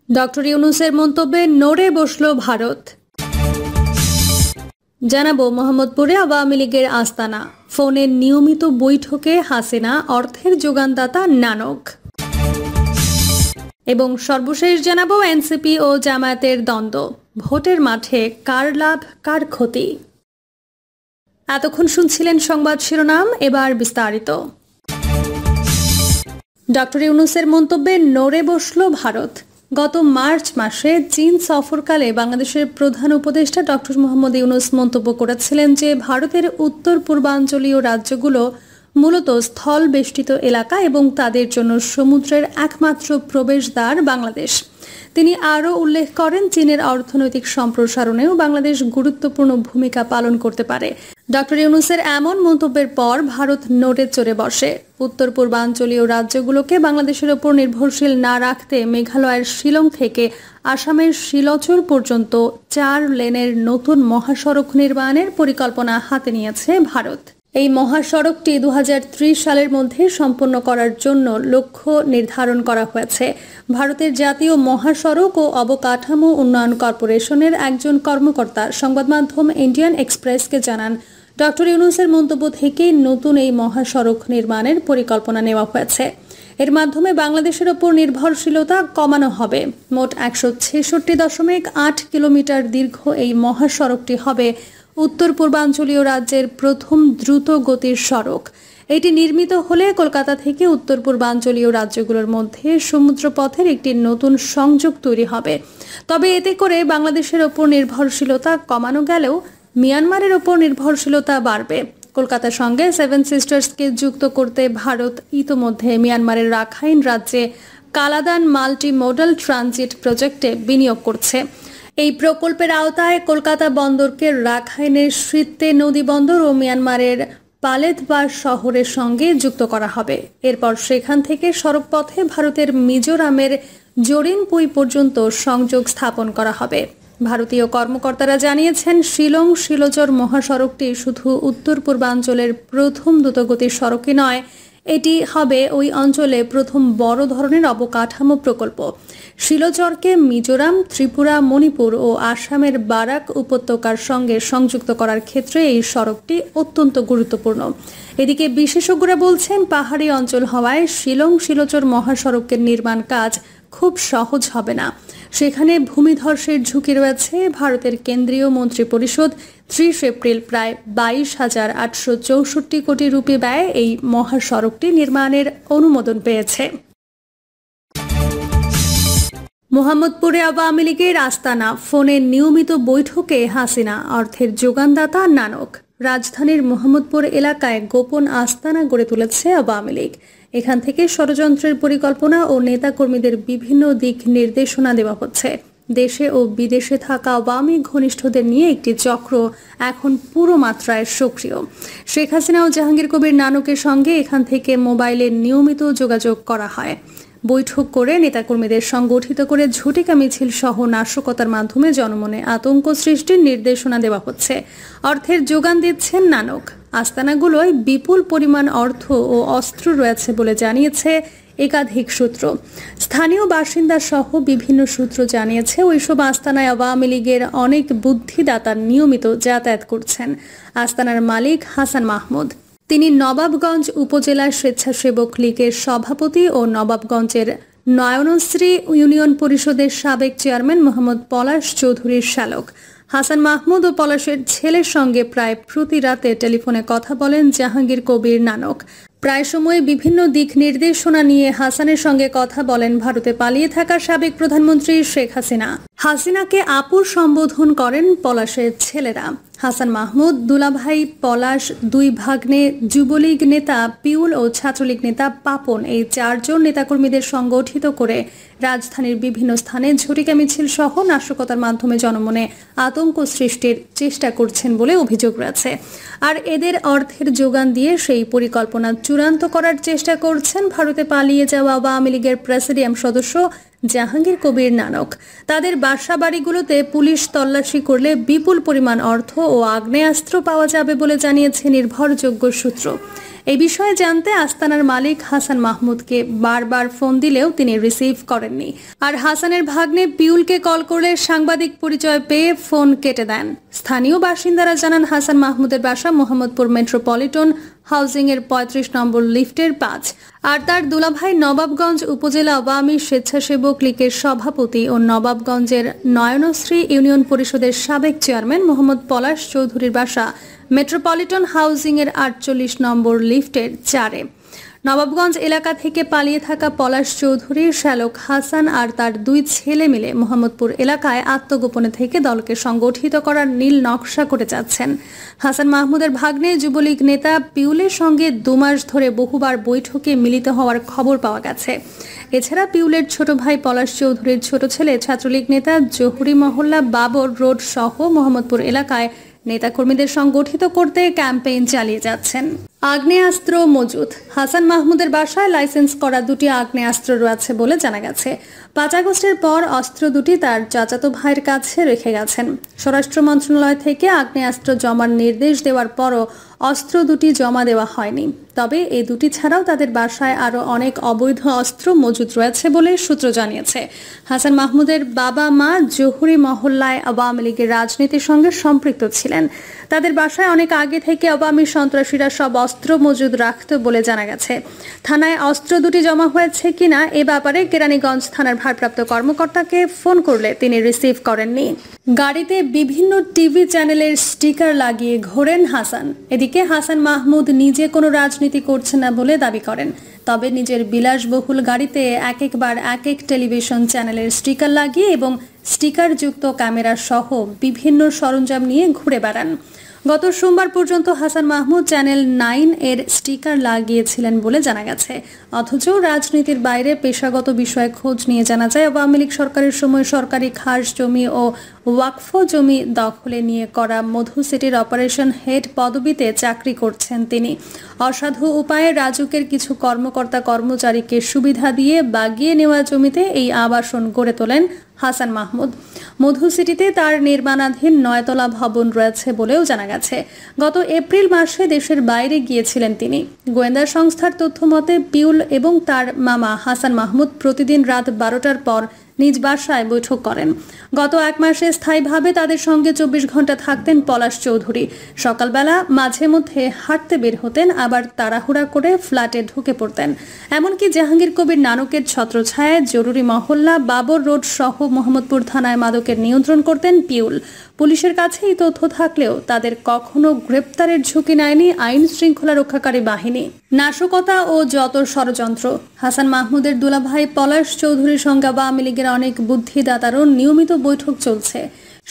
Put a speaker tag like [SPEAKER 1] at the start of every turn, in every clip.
[SPEAKER 1] Doctor ইউনূসের মন্তব্যে নড়ে বসল ভারত। জানাবো মোহাম্মদপুরে আওয়ামী লীগের আস্তানা, ফোনে নিয়মিত বৈঠকে হাসিনা, অর্থের যোগানদাতা নানক। এবং সর্বশেষ জানাবো এনসিপি ও জামায়াতের দ্বন্দ্ব, ভোটের মাঠে কার লাভ কার ক্ষতি। এতক্ষণ শুনছিলেন সংবাদ শিরোনাম, এবার বিস্তারিত। ডক্টর ইউনূসের মন্তব্যে নড়ে বসল ভারত। গত মার্চ মাসে চীন সফরকালে বাংলাদেশের প্রধান উপদেষ্টা ডক্টর মোহাম্মদ ইউনূস মন্তব্য করেছিলেন যে ভারতের উত্তর পূর্বাঞ্চলীয় রাজ্যগুলো মূলত স্থল বেষ্টিত এলাকা এবং তাদের জন্য সমুদ্রের একমাত্র প্রবেশদ্বার বাংলাদেশ। তিনি আরও উল্লেখ করেন, চীনের অর্থনৈতিক সম্প্রসারণেও বাংলাদেশ গুরুত্বপূর্ণ ভূমিকা পালন করতে পারে। ডক্টর ইউনূসের এমন মন্তব্যের পর ভারত নড়ে চড়ে বসে। উত্তর পূর্বাঞ্চলীয় রাজ্যগুলোকে বাংলাদেশের ওপর নির্ভরশীল না রাখতে মেঘালয়ের শিলং থেকে আসামের শিলচর পর্যন্ত 4 লেনের নতুন মহাসড়ক নির্মাণের পরিকল্পনা হাতে নিয়েছে ভারত। এই মহাসড়কটি 2030 সালের মধ্যে সম্পন্ন করার জন্য লক্ষ্য নির্ধারণ করা হয়েছে। ভারতের জাতীয় মহাসড়ক ও অবকাঠামো উন্নয়ন কর্পোরেশনের একজন কর্মকর্তা সংবাদ মাধ্যম ইন্ডিয়ান এক্সপ্রেসকে জানান, ডক্টর ইউনূসের মন্তব্য থেকেই নতুন এই মহাসড়ক নির্মাণের পরিকল্পনা নেওয়া হয়েছে। এর মাধ্যমে বাংলাদেশের ওপর নির্ভরশীলতা কমানো হবে। মোট 166.8 কিলোমিটার দীর্ঘ এই মহাসড়কটি হবে উত্তর পূর্বাঞ্চলীয় রাজ্যের প্রথম দ্রুত গতির সড়ক। এটি নির্মিত হলে কলকাতা থেকে উত্তর পূর্বাঞ্চলীয় রাজ্যগুলোর মধ্যে সমুদ্রপথের একটি নতুন সংযোগ তৈরি হবে। তবে এতে করে বাংলাদেশের ওপর নির্ভরশীলতা কমানো গেলেও মিয়ানমারের ওপর নির্ভরশীলতা বাড়বে। কলকাতার সঙ্গে 7 সিস্টার্সকে যুক্ত করতে ভারত ইতোমধ্যে মিয়ানমারের রাখাইন রাজ্যে কালাদান মাল্টি মডেল ট্রানজিট প্রজেক্টে বিনিয়োগ করছে। এই প্রকল্পের আওতায় কলকাতা বন্দরকে রাখাইনের শৃত্যে নদী বন্দর ও মিয়ানমারের পালেতবার শহরের সঙ্গে যুক্ত করা হবে। এরপর সেখান থেকে সড়কপথে ভারতের মিজোরামের জোরিনপুই পর্যন্ত সংযোগ স্থাপন করা হবে। ভারতীয় কর্মকর্তারা জানিয়েছেন, শিলং শিলচর মহাসড়কটি শুধু উত্তর পূর্বাঞ্চলের প্রথম দ্রুতগতির সড়কই নয়, এটি হবে ওই অঞ্চলে প্রথম বড় ধরনের অবকাঠামো প্রকল্প। শিলচরকে মিজোরাম, ত্রিপুরা, মণিপুর ও আসামের বারাক উপত্যকার সঙ্গে সংযুক্ত করার ক্ষেত্রে এই সড়কটি অত্যন্ত গুরুত্বপূর্ণ। এদিকে বিশেষজ্ঞরা বলছেন, পাহাড়ি অঞ্চল হওয়ায় শিলং শিলচর মহাসড়কের নির্মাণ কাজ খুব সহজ হবে না। সেখানে ভূমিধসের ঝুঁকি রয়েছে। ভারতের কেন্দ্রীয় মন্ত্রিপরিষদ 30 এপ্রিল প্রায় 22,864 কোটি রুপি ব্যয়ে এই মহাসড়কটি নির্মাণের অনুমোদন পেয়েছে। মোহাম্মদপুরে আওয়ামী লীগের আস্তানা, ফোনে নিয়মিত বৈঠকে হাসিনা, অর্থের যোগানদাতা নানক। রাজধানীর মোহাম্মদপুর এলাকায় গোপন আস্তানা গড়ে তুলেছে আওয়ামী লীগ। এখান থেকে ষড়যন্ত্রের পরিকল্পনা ও নেতাকর্মীদের বিভিন্ন দিক নির্দেশনা দেওয়া হচ্ছে। দেশে ও বিদেশে থাকা আওয়ামী ঘনিষ্ঠদের নিয়ে একটি চক্র এখন পুরো মাত্রায় সক্রিয়। শেখ হাসিনা ও জাহাঙ্গীর কবির নানকের সঙ্গে এখান থেকে মোবাইলে নিয়মিত যোগাযোগ করা হয়। বৈঠক করে নেতাকর্মীদের সংগঠিত করে ঝটিকা মিছিল সহ নাশকতার মাধ্যমে জনমনে আতঙ্ক সৃষ্টির নির্দেশনা দেওয়া হচ্ছে। অর্থের যোগান দিচ্ছেন নানক। আস্তানাগুলোয় বিপুল পরিমাণ অর্থ ও অস্ত্র রয়েছে বলে জানিয়েছে একাধিক সূত্র। স্থানীয় বাসিন্দা সহ বিভিন্ন সূত্র জানিয়েছে, ওইসব আস্তানায় আওয়ামী লীগের অনেক বুদ্ধিদাতা নিয়মিত যাতায়াত করছেন। আস্তানার মালিক হাসান মাহমুদ। তিনি নবাবগঞ্জ উপজেলা স্বেচ্ছাসেবক লীগের সভাপতি ও নবাবগঞ্জের নয়নশ্রী ইউনিয়ন পরিষদের সাবেক চেয়ারম্যান মোহাম্মদ পলাশ চৌধুরীর শ্যালক। হাসান মাহমুদ ও পলাশের ছেলের সঙ্গে প্রায় প্রতি রাতে টেলিফোনে কথা বলেন জাহাঙ্গীর কবির নানক। প্রায় সময় বিভিন্ন দিক নির্দেশনা নিয়ে হাসানের সঙ্গে কথা বলেন ভারতে পালিয়ে থাকা সাবেক প্রধানমন্ত্রী শেখ হাসিনা। হাসিনাকে আপুর সম্বোধন করেন পলাশের ছেলেরা। হাসান মাহমুদ, দুলাভাই পলাশ, 2 ভাগ্নে, যুবলীগ নেতা পিউল ও ছাত্রলীগ নেতা পাপন, এই 4 জন নেতাকর্মীদের সংগঠিত করে রাজধানীর বিভিন্ন স্থানে ঝটিকা মিছিল সহ নাশকতার মাধ্যমে জনমনে আতঙ্ক সৃষ্টির চেষ্টা করছেন বলে অভিযোগ রয়েছে। আর এদের অর্থের যোগান দিয়ে সেই পরিকল্পনা চূড়ান্ত করার চেষ্টা করছেন ভারতে পালিয়ে যাওয়া আওয়ামী লীগের প্রেসিডিয়াম সদস্য জাহাঙ্গীর কবির নানক। তাদের বাসা বাড়িগুলোতে পুলিশ তল্লাশি করলে বিপুল পরিমাণ অর্থ ও আগ্নেয়াস্ত্র পাওয়া যাবে বলে জানিয়েছে নির্ভরযোগ্য সূত্র। এই বিষয়ে জানতে আস্তানার মালিক হাসান মাহমুদকে বারবার ফোন দিলেও তিনি রিসিভ করেননি। আর হাসানের ভাগ্নে পিউলকে কল করলে সাংবাদিক পরিচয় পেয়ে ফোন কেটে দেন। স্থানীয় বাসিন্দারা জানান হাসান মাহমুদের বাসা মোহাম্মদপুর মেট্রোপলিটন হাউজিং এর ৩৫ নম্বর লিফটের ৫, আর তার দুলাভাই নবাবগঞ্জ উপজেলা আওয়ামী স্বেচ্ছাসেবক লীগের সভাপতি ও নবাবগঞ্জের নয়নশ্রী ইউনিয়ন পরিষদের সাবেক চেয়ারম্যান মোহাম্মদ পলাশ চৌধুরীর বাসা মেট্রোপলিটন হাউজিং এর ৪৮ নম্বর লিফটের ৪-এ। নবাবগঞ্জ এলাকা থেকে পালিয়ে থাকা পলাশ চৌধুরীর শ্যালক হাসান আর তার ২ ছেলে মিলে মোহাম্মদপুর এলাকায় আত্মগোপনে থেকে দলকে সংগঠিত করার নীল নকশা করে যাচ্ছেন। হাসান মাহমুদের ভাগ্নে যুবলীগ নেতা পিউলের সঙ্গে ২ মাস ধরে বহুবার বৈঠকে মিলিত হওয়ার খবর পাওয়া গেছে। এছাড়া পিউলের ছোট ভাই পলাশ চৌধুরীর ছোট ছেলে ছাত্রলীগ নেতা জহুরি মহল্লা বাবর রোড সহ মোহাম্মদপুর এলাকায় নেতাকর্মীদের সংগঠিত করতে ক্যাম্পেইন চালিয়ে যাচ্ছেন। আগ্নেয়াস্ত্র মজুত। হাসান মাহমুদের বাসায় লাইসেন্স করা ২টি আগ্নেয়াস্ত্র রয়েছে বলে জানা গেছে। ৫ আগস্টের পর অস্ত্র দুটি তার চাচাতো ভাইয়ের কাছে রেখে গেছেন। স্বরাষ্ট্র মন্ত্রণালয় থেকে আগ্নেয়াস্ত্র জমার নির্দেশ দেওয়ার পরও অস্ত্র দুটি জমা দেওয়া হয়নি। তবে এই দুটি ছাড়াও তাদের বাসায় আরও অনেক অবৈধ অস্ত্র মজুত রয়েছে বলে সূত্র জানিয়েছে। হাসান মাহমুদের বাবা মা জহুরি মহল্লায় আওয়ামী লীগের রাজনীতির সঙ্গে সম্পৃক্ত ছিলেন। তাদের বাসায় অনেক আগে থেকে আওয়ামী সন্ত্রাসীরা সব অস্ত্র মজুদ রাখত বলে জানা গেছে। থানায় অস্ত্র দুটি জমা হয়েছে কিনা এ ব্যাপারে কেরানীগঞ্জ থানার ভারপ্রাপ্ত কর্মকর্তাকে ফোন করলে তিনি রিসিভ করেননি। গাড়িতে বিভিন্ন টিভি চ্যানেলের স্টিকার লাগিয়ে ঘোরেন হাসান। এদিকে হাসান মাহমুদ নিজে কোনো রাজনীতি করছেন না বলে দাবি করেন। তবে নিজের বিলাসবহুল গাড়িতে একবার এক টেলিভিশন চ্যানেলের স্টিকার লাগিয়ে এবং স্টিকারযুক্ত ক্যামেরা সহ বিভিন্ন সরঞ্জাম নিয়ে ঘুরে বেড়ান। গত সোমবার পর্যন্ত হাসান মাহমুদ চ্যানেল ৯ এর স্টিকার লাগিয়েছিলেন বলে জানা গেছে। অথচ রাজনীতির বাইরে পেশাগত বিষয়ে খোঁজ নিয়ে জানা যায় আওয়ামী লীগ সরকারের সময় সরকারি খাস জমি ও ওয়াকফ জমি দখলে নিয়ে করা মধু সিটির অপারেশন হেড পদবিতে চাকরি করছেন তিনি। অসাধু উপায়ে রাজুকের কিছু কর্মকর্তা কর্মচারীকে সুবিধা দিয়ে বাগিয়ে নেওয়া জমিতে এই আবাসন গড়ে তোলেন হাসান মাহমুদ। মধু সিটিতে তার নির্মাণাধীন ৯তলা ভবন রয়েছে বলেও জানা গেছে। গত এপ্রিল মাসে দেশের বাইরে গিয়েছিলেন তিনি। গোয়েন্দা সংস্থার তথ্য মতে পিউল এবং তার মামা হাসান মাহমুদ প্রতিদিন রাত ১২টার পর নিজ বাসায় বৈঠক করেন। গত ১ মাসে স্থায়ীভাবে তাদের সঙ্গে ২৪ ঘন্টা থাকতেন পলাশ চৌধুরী। সকালবেলা মাঝে মধ্যে হাঁটতে বের হতেন, আবার তাড়াহুড়া করে ফ্ল্যাটে ঢুকে পড়তেন। এমনকি জাহাঙ্গীর কবির নানকের ছত্রছায়ায় জরুরি মহল্লা বাবর রোড সহ মোহাম্মদপুর থানায় মাদকের নিয়ন্ত্রণ করতেন পিউল। পুলিশের কাছে এই তথ্য থাকলেও তাদের কখনো গ্রেপ্তারের ঝুঁকি নেয়নি আইন শৃঙ্খলা রক্ষাকারী বাহিনী। নাশকতা ও যত ষড়যন্ত্র। হাসান মাহমুদের দুলাভাই পলাশ চৌধুরীর সঙ্গে আওয়ামী লীগের অনেক বুদ্ধিদাতারও নিয়মিত বৈঠক চলছে।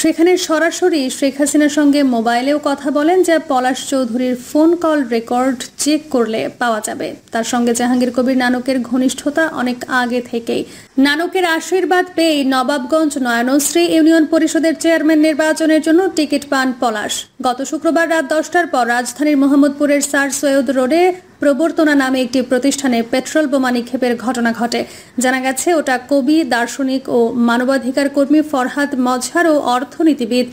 [SPEAKER 1] সেখানে সরাসরি শেখ হাসিনার সঙ্গে মোবাইলেও কথা বলেন, যা পলাশ চৌধুরীর ফোন কল রেকর্ড চেক করলে পাওয়া যাবে। তার সঙ্গে জাহাঙ্গীর কবির নানকের ঘনিষ্ঠতা অনেক আগে থেকেই। নানকের আশীর্বাদ পেয়ে নবাবগঞ্জ নয়নশ্রী ইউনিয়ন পরিষদের চেয়ারম্যান নির্বাচনের জন্য টিকিট পান পলাশ। গত শুক্রবার রাত ১০টার পর রাজধানীর মোহাম্মদপুরের স্যার সৈয়দ রোডে প্রবর্তনা নামে একটি প্রতিষ্ঠানে পেট্রোল বোমা নিক্ষেপের ঘটনা ঘটে। জানা গেছে ওটা কবি, দার্শনিক ও মানবাধিকার কর্মী ফরহাদ মজহার ও অর্থনীতিবিদ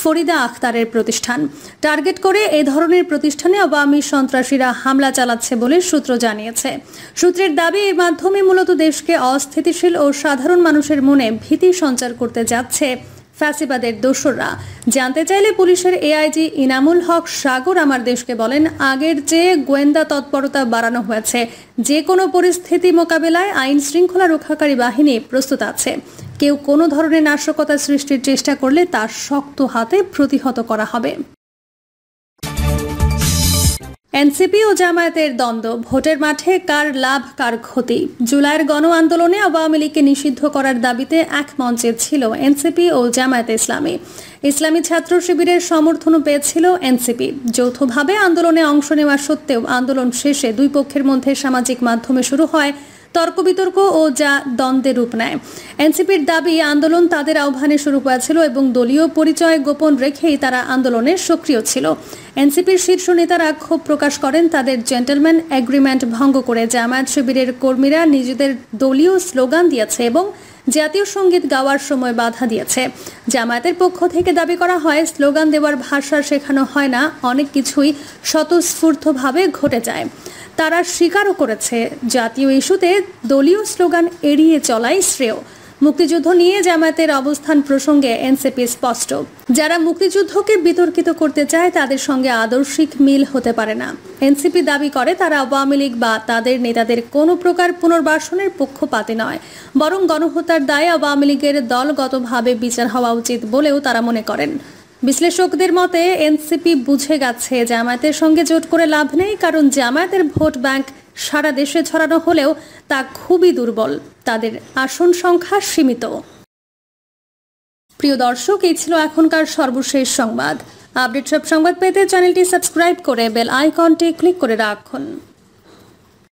[SPEAKER 1] ফরিদা আখতারের প্রতিষ্ঠান। টার্গেট করে এ ধরনের প্রতিষ্ঠানে আওয়ামী সন্ত্রাসীরা হামলা চালাচ্ছে বলে সূত্র জানিয়েছে। সূত্রের দাবি, এর মাধ্যমে মূলত দেশকে অস্থিতিশীল ও সাধারণ মানুষের মনে ভীতি সঞ্চার করতে যাচ্ছে ফ্যাসিবাদের দোসররা। জানতে চাইলে পুলিশের এআইজি ইনামুল হক সাগর আমার দেশকে বলেন, আগের চেয়ে গোয়েন্দা তৎপরতা বাড়ানো হয়েছে। যে কোনো পরিস্থিতি মোকাবেলায় আইন শৃঙ্খলা রক্ষাকারী বাহিনী প্রস্তুত আছে। কেউ কোনো ধরনের নাশকতা সৃষ্টির চেষ্টা করলে তার শক্ত হাতে প্রতিহত করা হবে। এনসিপি ও জামায়াতের দ্বন্দ্ব, ভোটের মাঠে কার লাভ কার ক্ষতি। জুলাইয়ের গণ আন্দোলনে আওয়ামী লীগকে নিষিদ্ধ করার দাবিতে এক মঞ্চে ছিল এনসিপি ও জামায়াতে ইসলামী। ইসলামী ছাত্র শিবিরের সমর্থনও পেয়েছিল এনসিপি। যৌথভাবে আন্দোলনে অংশ নেওয়া সত্ত্বেও আন্দোলন শেষে দুই পক্ষের মধ্যে সামাজিক মাধ্যমে শুরু হয় তর্ক বিতর্ক ও যা দ্বন্দ্বে রূপ নেয়। এনসিপির দাবি, আন্দোলন তাদের আহ্বানে শুরু হয়েছিল এবং দলীয় পরিচয় গোপন রেখেই তারা আন্দোলনে সক্রিয় ছিল। এনসিপির শীর্ষ নেতারা ক্ষোভ প্রকাশ করেন তাদের জেন্টলম্যান এগ্রিমেন্ট ভঙ্গ করে জামায়াত শিবিরের কর্মীরা নিজেদের দলীয় স্লোগান দিয়েছে এবং জাতীয় সঙ্গীত গাওয়ার সময় বাধা দিয়েছে। জামায়াতের পক্ষ থেকে দাবি করা হয়, স্লোগান দেওয়ার ভাষা শেখানো হয় না, অনেক কিছুই স্বতঃস্ফূর্তভাবে ঘটে যায়। তারা স্বীকারও করেছে, জাতীয় ইস্যুতে দলীয় স্লোগান এড়িয়ে চলাই শ্রেয়। মুক্তিযুদ্ধ নিয়ে জামায়াতের অবস্থান প্রসঙ্গে এনসিপি স্পষ্ট, যারা মুক্তিযুদ্ধকে বিতর্কিত করতে চায় তাদের সঙ্গে আদর্শিক মিল হতে পারে না। এনসিপি দাবি করে তারা আওয়ামী লীগ বা তাদের নেতাদের কোনো প্রকার পুনর্বাসনের পক্ষপাতী নয়, বরং গণহত্যার দায়ে আওয়ামী লীগের দলগতভাবে বিচার হওয়া উচিত বলেও তারা মনে করেন। বিশ্লেষকদের মতে এনসিপি বুঝে গেছে জামায়াতের সঙ্গে জোট করে লাভ নেই, কারণ জামায়াতের ভোট ব্যাংক সারা দেশে ছড়ানো হলেও তা খুবই দুর্বল, তাদের আসন সংখ্যা সীমিত। প্রিয় দর্শক, এই ছিল এখনকার সর্বশেষ সংবাদ। আপডেট সব সংবাদ পেতে চ্যানেলটি সাবস্ক্রাইব করে বেল আইকনটি ক্লিক করে রাখুন।